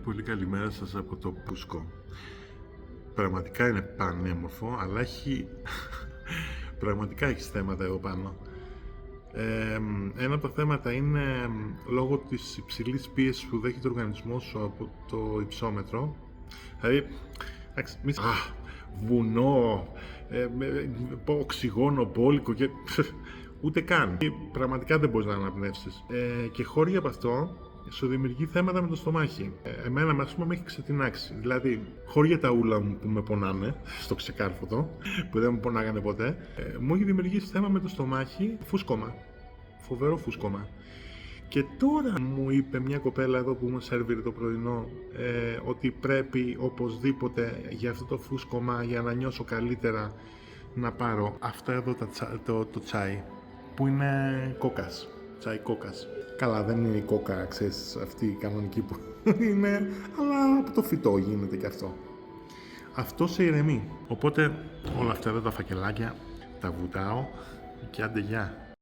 Πολύ καλημέρα σας από το Πούσκο. Πραγματικά είναι πανέμορφο, αλλά πραγματικά έχει θέματα εδώ πάνω. Ένα από τα θέματα είναι λόγω της υψηλής πίεσης που δέχεται ο οργανισμός σου από το υψόμετρο. Δηλαδή, βουνό, οξυγόνο, μπόλικο και ούτε καν. Πραγματικά δεν μπορείς να αναπνεύσεις. Και χώρια από αυτό σου δημιουργεί θέματα με το στομάχι. Εμένα, ας πούμε, με έχει ξετινάξει. Δηλαδή, χώρια τα ούλα μου που με πονάνε, στο ξεκάρφωτο, που δεν με πονάγανε ποτέ, μου έχει δημιουργήσει θέμα με το στομάχι, φούσκωμα. Φοβερό φούσκωμα. Και τώρα μου είπε μια κοπέλα εδώ που μου σερβίρει το πρωινό ότι πρέπει οπωσδήποτε για αυτό το φούσκωμα, για να νιώσω καλύτερα, να πάρω αυτά εδώ το τσάι, που είναι κόκας. Τσάι κόκας. Καλά, δεν είναι η κόκα, ξέρεις, αυτή η κανονική που είναι, αλλά από το φυτό γίνεται και αυτό. Αυτό σε ηρεμεί. Οπότε όλα αυτά εδώ τα φακελάκια τα βουτάω και άντε γεια.